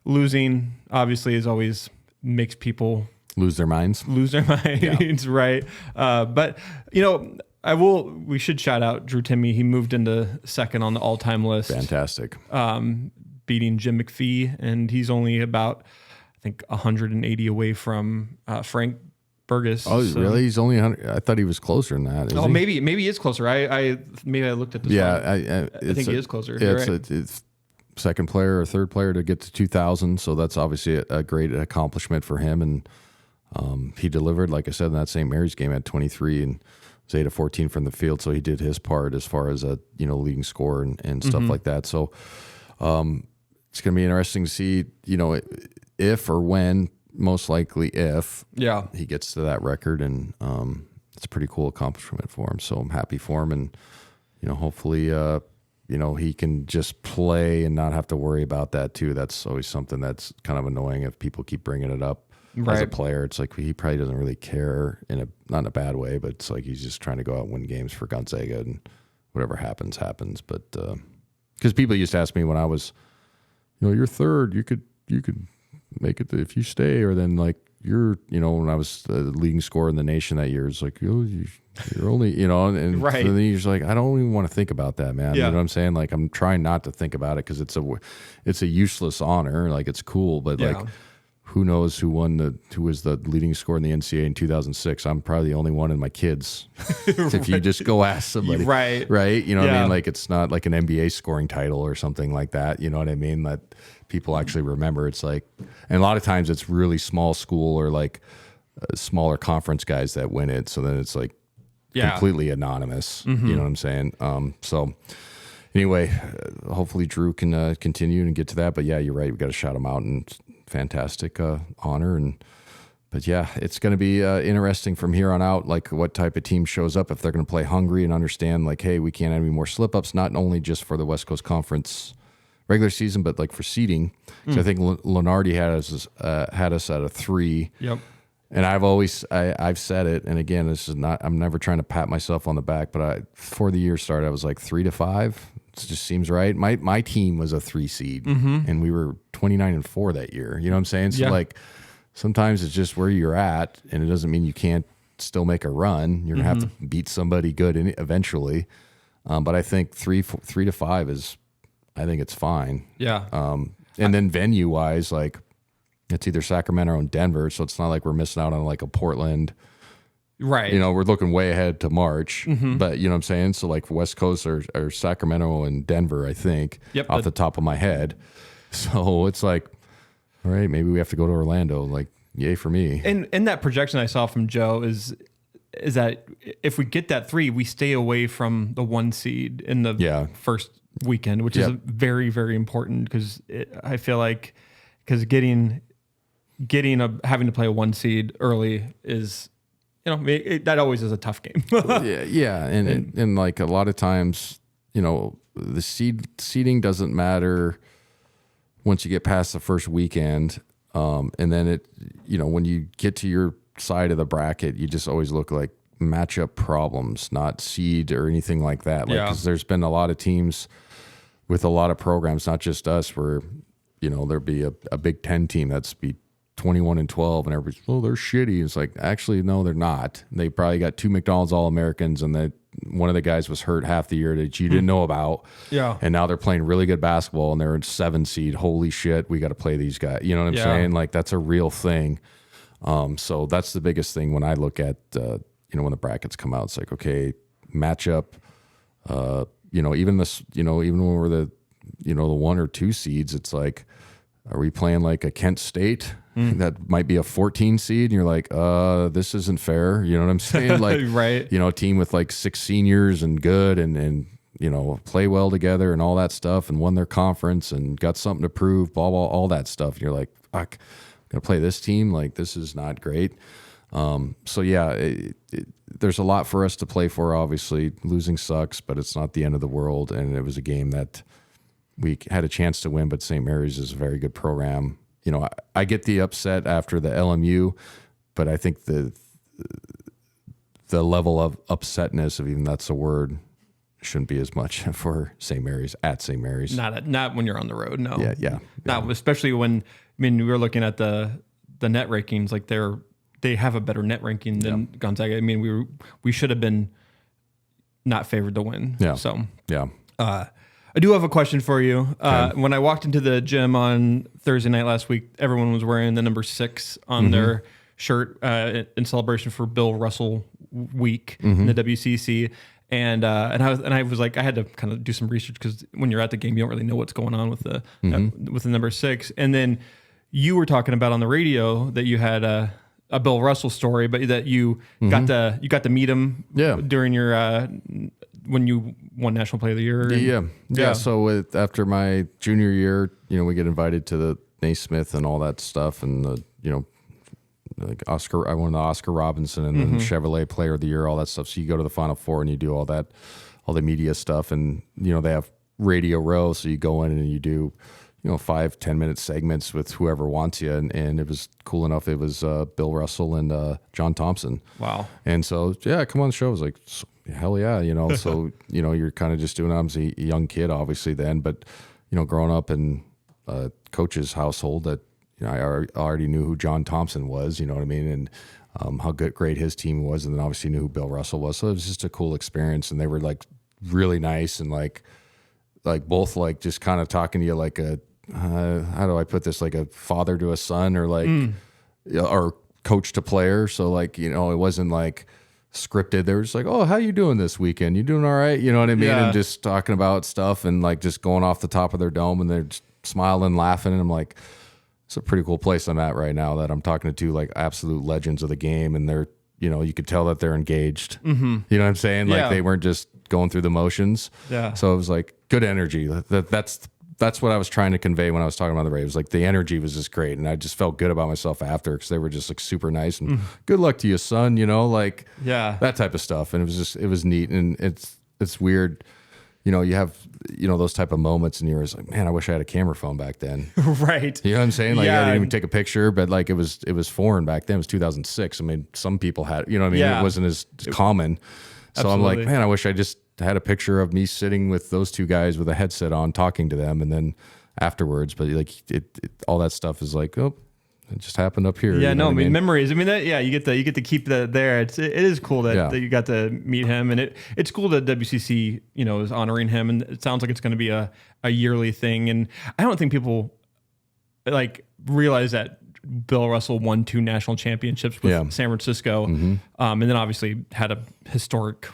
losing obviously is always makes people lose their minds, yeah. Right. But we should shout out Drew Timme. He moved into second on the all-time list. Fantastic. Beating Jim McPhee, and he's only about, I think, 180 away from Frank Burgess. Oh, really? He's only 100. I thought he was closer than that. Maybe he is closer. I looked at this. Yeah, I think he is closer. It's second player or third player to get to 2,000. So that's obviously a great accomplishment for him. And he delivered, like I said, in that St. Mary's game at 23 and was 8 of 14 from the field. So he did his part as far as leading score and stuff like that. So it's going to be interesting to see, if or when, most likely if he gets to that record, and it's a pretty cool accomplishment for him. So I'm happy for him, and hopefully he can just play and not have to worry about that too. That's always something that's kind of annoying if people keep bringing it up. Right. As a player, it's like he probably doesn't really care not in a bad way, but it's like he's just trying to go out and win games for Gonzaga, and whatever happens. But because people used to ask me when I was, you're third, you could make it if you stay, or then like when I was the leading scorer in the nation that year, it's like you're only and right. So then you're just like, I don't even want to think about that, man. Yeah. You know what I'm saying? Like, I'm trying not to think about it because it's a useless honor. Like, it's cool, but like, who knows who was the leading scorer in the NCAA in 2006? I'm probably the only one in my kids. If you just go ask somebody, Right. You know what I Yeah. mean? Like it's not like an NBA scoring title or something like that. You know what I mean? That people actually remember. It's like, and a lot of times it's really small school or like smaller conference guys that win it. So then it's like completely anonymous. You know what I'm saying? So anyway, hopefully Drew can continue and get to that. But yeah, you're right. We got to shout him out, and fantastic honor. But yeah, it's going to be interesting from here on out, like what type of team shows up, if they're going to play hungry and understand like, hey, we can't have any more slip ups, not only just for the West Coast Conference regular season, but like for seeding. So I think Lenardi had us at a 3. Yep. And I've said it, and again, this is not, I'm never trying to pat myself on the back, but before the year started, I was like 3 to 5. It just seems right. My team was a 3 seed, and we were 29-4 that year. You know what I'm saying? So like, sometimes it's just where you're at, and it doesn't mean you can't still make a run. You're gonna have to beat somebody good eventually. But I think 3 to 5 is, I think it's fine. Yeah. And then venue wise, like, it's either Sacramento or Denver, so it's not like we're missing out on like a Portland. Right. You know, we're looking way ahead to March, but you know what I'm saying? So like West Coast or Sacramento and Denver, I think, off the top of my head. So it's like, all right, maybe we have to go to Orlando. Like, yay for me. And that projection I saw from Joe is that if we get that 3, we stay away from the 1 seed in the first weekend, which is very, very important, because I feel like having to play a 1 seed early is, you know, that always is a tough game. And like a lot of times, you know, the seeding doesn't matter once you get past the first weekend, and then it, you know, when you get to your side of the bracket, you just always look like matchup problems, not seed or anything like that. Like, because there's been a lot of teams with a lot of programs, not just us, where, you know, there'd be a Big Ten team that's be 21-12, and everybody's, oh, they're shitty. It's like, actually, no, they're not. They probably got 2 McDonald's All-Americans, and one of the guys was hurt half the year that you didn't know about. Yeah. And now they're playing really good basketball, and they're in 7 seed. Holy shit, we got to play these guys. You know what I'm saying? Like, that's a real thing. So that's the biggest thing when I look at, you know, when the brackets come out. It's like, okay, matchup. You know, even this, you know, even when we're the, you know, the 1 or 2 seeds, it's like, are we playing like a Kent State that might be a 14 seed? And you're like, this isn't fair. You know what I'm saying? Like, right. You know, a team with like 6 seniors and good and, you know, play well together and all that stuff, and won their conference and got something to prove, blah, blah, all that stuff. And you're like, fuck, I'm going to play this team. Like, this is not great. So yeah, there's a lot for us to play for. Obviously, losing sucks, but it's not the end of the world. And it was a game that we had a chance to win, but St. Mary's is a very good program. You know, I get the upset after the LMU, but I think the level of upsetness, if even that's a word, shouldn't be as much for St. Mary's at St. Mary's. Not when you're on the road. No. Yeah. Not especially when, I mean, we were looking at the net rankings. Like they have a better net ranking than Gonzaga. I mean, we should have been not favored to win. Yeah. So yeah. I do have a question for you. When I walked into the gym on Thursday night last week, everyone was wearing the number 6 on their shirt in celebration for Bill Russell Week in the WCC. And I was like, I had to kind of do some research, because when you're at the game, you don't really know what's going on with the number 6. And then you were talking about on the radio that you had a Bill Russell story, but that you got to meet him during your when you won National Player of the Year. Yeah. So after my junior year, you know, we get invited to the Naismith and all that stuff, and you know, like I won the Oscar Robinson and then Chevrolet Player of the Year, all that stuff. So you go to the Final Four and you do all the media stuff, and you know, they have Radio Row, so you go in and you do, you know, 5-10 minute segments with whoever wants you, and it was cool enough. It was Bill Russell and John Thompson. Wow. And so yeah, come on the show. I was like, hell yeah, you know. So you know, you're kind of just doing. I was a young kid, obviously then, but you know, growing up in a coach's household, that you know, I already knew who John Thompson was. You know what I mean, and how great his team was, and then obviously knew who Bill Russell was. So it was just a cool experience, and they were like really nice, and like both like just kind of talking to you like a how do I put this? Like a father to a son, or like, or coach to player. So like, it wasn't like scripted. They were just like, oh, how you doing this weekend? You doing all right? You know what I mean? Yeah. And just talking about stuff and like just going off the top of their dome, and they're just smiling, laughing. And I'm like, it's a pretty cool place I'm at right now, that I'm talking to like absolute legends of the game. And they're, you could tell that they're engaged. Mm-hmm. You know what I'm saying? Like they weren't just going through the motions. Yeah. So it was like good energy. That's what I was trying to convey when I was talking about the Braves. Like the energy was just great, and I just felt good about myself after, because they were just like super nice and good luck to you, son. Like that type of stuff. And it was neat, and it's weird. You have those type of moments, and you're just like, man, I wish I had a camera phone back then. Right. You know what I'm saying? Like Yeah. I didn't even take a picture, but like it was foreign back then. It was 2006. I mean, some people had, you know what I mean? Yeah. It wasn't as common. So I'm Absolutely. like, man, I wish I just had a picture of me sitting with those two guys with a headset on, talking to them, and then afterwards. But like all that stuff is like, oh, it just happened up here. Yeah, you know what I mean? memories. I mean, you get to keep that there. It is cool that you got to meet him, and it's cool that WCC is honoring him, and it sounds like it's going to be a yearly thing. And I don't think people like realize that Bill Russell won 2 national championships with San Francisco, and then obviously had a historic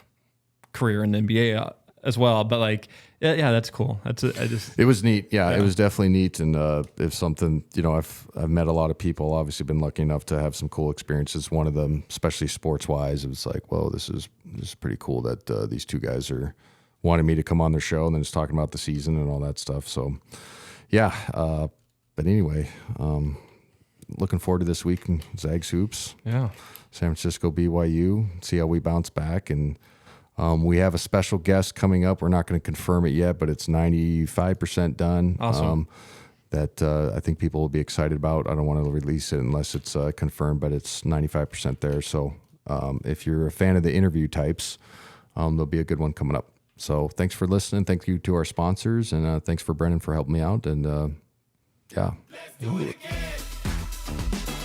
career in the NBA as well. But like, yeah, that's cool. It was neat. Yeah, it was definitely neat. And it's something, I've met a lot of people, obviously been lucky enough to have some cool experiences. One of them, especially sports wise, it was like, well, this is pretty cool that these two guys are wanting me to come on their show, and then just talking about the season and all that stuff. So yeah. But anyway, looking forward to this week in Zags Hoops. Yeah. San Francisco, BYU, see how we bounce back. And we have a special guest coming up. We're not going to confirm it yet, but it's 95% done. Awesome. That I think people will be excited about. I don't want to release it unless it's confirmed, but it's 95% there. So if you're a fan of the interview types, there'll be a good one coming up. So thanks for listening. Thank you to our sponsors, and thanks for Brennan for helping me out. And yeah. Let's do it again.